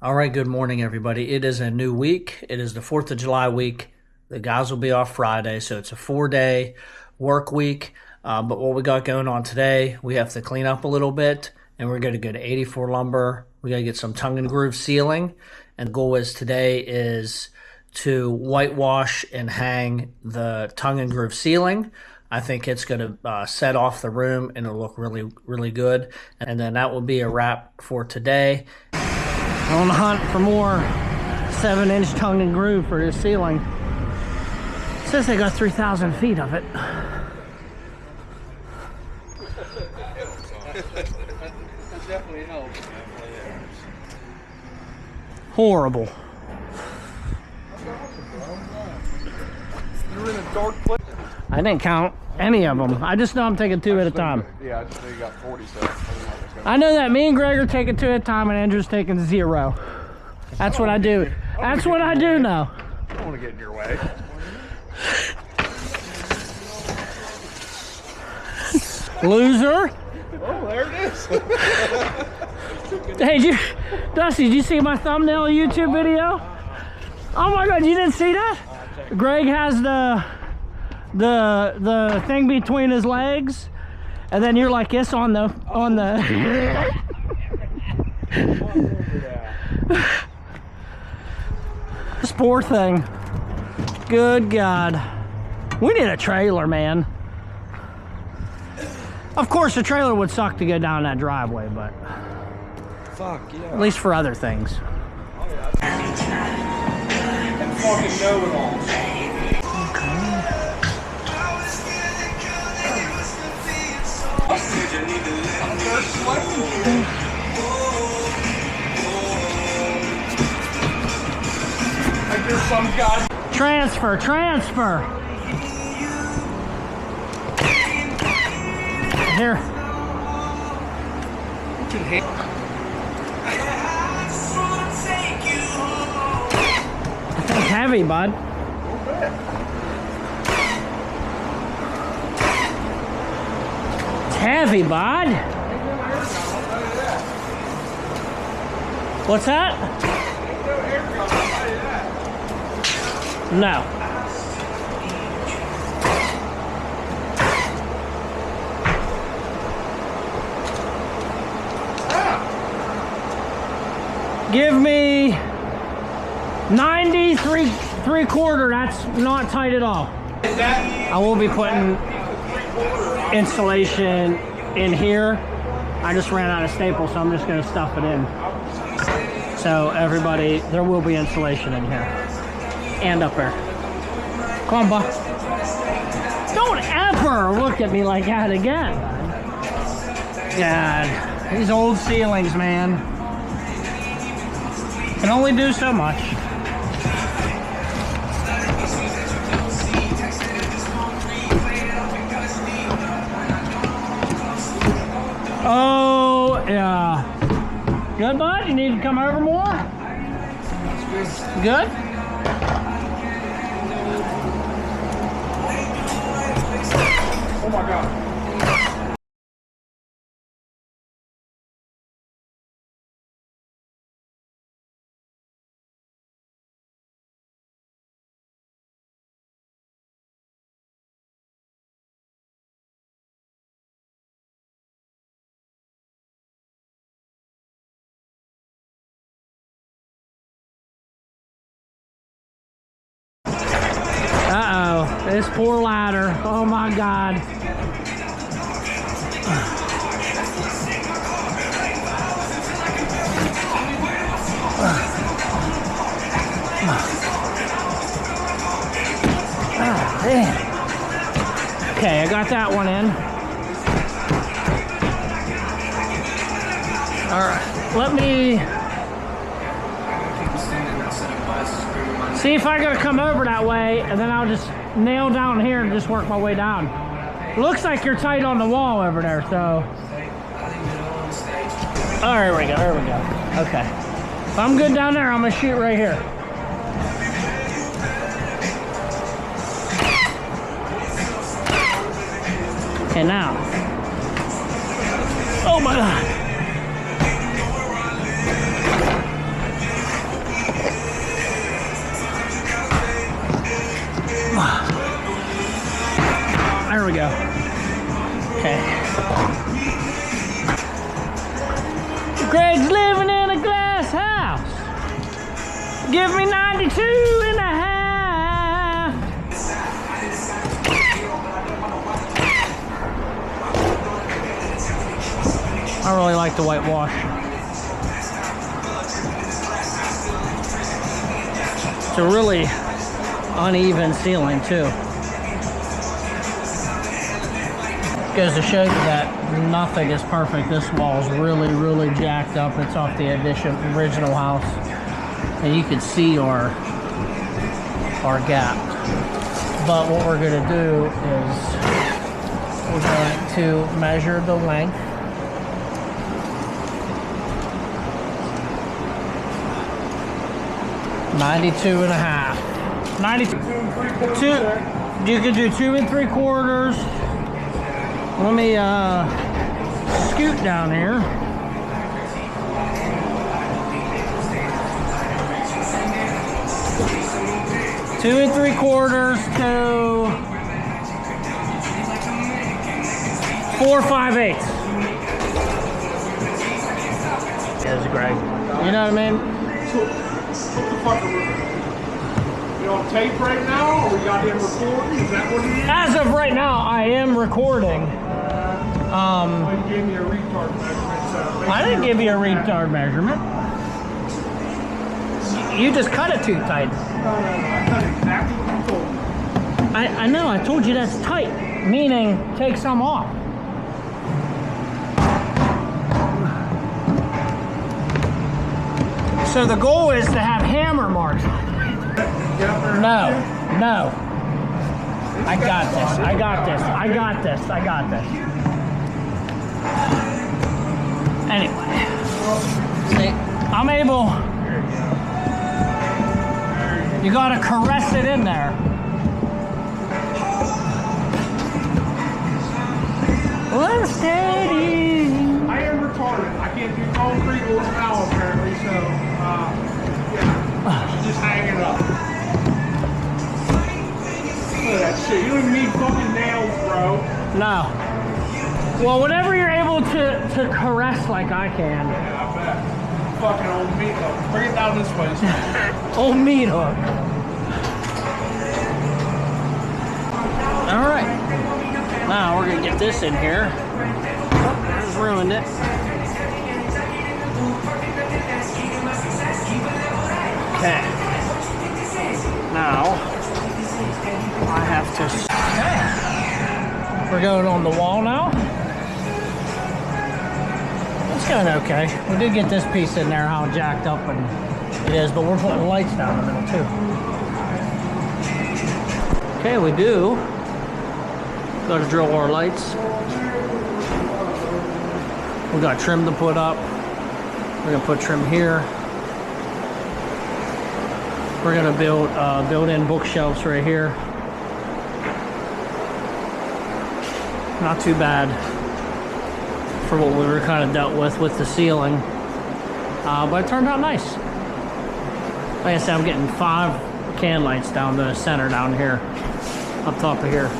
All right, good morning, everybody. It is a new week. It is the 4th of July week. The guys will be off Friday, so it's a 4-day work week. But what we got going on today, we have to clean up a little bit, and we're going to go to 84 lumber. We got to get some tongue and groove ceiling, and the goal is today is to whitewash and hang the tongue and groove ceiling. I think it's going to set off the room, and it'll look really, really good. And then that will be a wrap for today. On the hunt for more 7-inch tongue and groove for this ceiling. It says they got 3,000 feet of it. That definitely helps. Horrible. You're in a dark place. I didn't count any of them. I just know I'm taking 2 at a time. Yeah, I just know you got 47. I know that me and Greg are taking 2 at a time and Andrew's taking 0. That's what I do. That's what I do now. I don't want to get in your way. Loser. Oh, there it is. Hey, Dusty, did you see my thumbnail YouTube video? Oh my God, you didn't see that? Greg has the thing between his legs, and then you're like this on the this poor thing. Good God, we need a trailer, man. Of course, the trailer would suck to go down that driveway, but Fuck, yeah. at least for other things. Oh, yeah. And fucking know-it-alls. Like there's some god. Transfer. Here. That's heavy, bud. It's heavy, bud. What's that? No. Give me 93 3/4. That's not tight at all. I will be putting insulation in here. I just ran out of staples, so I'm just going to stuff it in. So everybody, there will be insulation in here and up there. Come on, bud. Don't ever look at me like that again. God, these old ceilings, man. Can only do so much. Oh, yeah. Good, bud? You need to come over more? Good? Oh my god. Uh-oh, this poor ladder. Oh my God. Man. Okay, I got that one in. All right, let me see if I gotta come over that way, and then I'll just nail down here and just work my way down. Looks like you're tight on the wall over there, so. Oh, there we go, there we go. Okay. If I'm good down there, I'm gonna shoot right here. Okay, now. Oh my God. Give me 92 and a half. I really like the whitewash. It's a really uneven ceiling too. Goes to show you that nothing is perfect. This wall is really jacked up. It's off the original house, and you can see our gap. But what we're going to do is we're going to measure the length. $92 and a half. 92. You could do 2 3/4. Let me scoot down here. Two 3/4 to 4 5/8. Yes, Greg. You know what I mean? What the fuck are we? You on tape right now, or we got him recording? Is that what it is? As of right now, I am recording. You gave me a retard measurement, so I didn't give you a retard measurement. You just cut it too tight. No, I cut exactly what you told me. I know, I told you that's tight, meaning take some off. So the goal is to have hammer marks. No. I got this. Anyway, see, I'm able. You gotta caress it in there. Well, steady. I am retarded. I can't do concrete or now apparently, so yeah, just hang it up. Look at that shit. You don't even need fucking nails, bro. No. Well, whenever you're able to caress like I can. Yeah, I bet. Fucking old meat hook. Bring it down this way. Old meat hook. All right. Now we're gonna get this in here. Oh, just ruined it. Okay. Now I have to. Okay. We're going on the wall now. It's going okay. We did get this piece in there, how jacked up and it is, but we're putting lights down the middle too. Okay, we do. Got to drill our lights. We got trim to put up. We're gonna put trim here. We're gonna build in bookshelves right here. Not too bad for what we were kind of dealt with the ceiling, but it turned out nice. Like I said, I'm getting 5 can lights down the center down here, up top of here.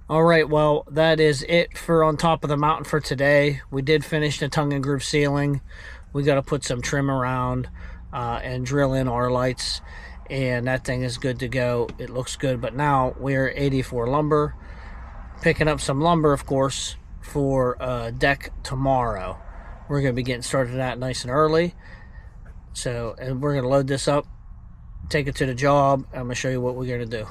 All right, well, that is it for on top of the mountain for today. We did finish the tongue and groove ceiling. We got to put some trim around and drill in our lights, and that thing is good to go. It looks good, but now we're 84 lumber, picking up some lumber, of course, for deck tomorrow. We're going to be getting started that nice and early. So, and we're going to load this up, take it to the job. I'm going to show you what we're going to do.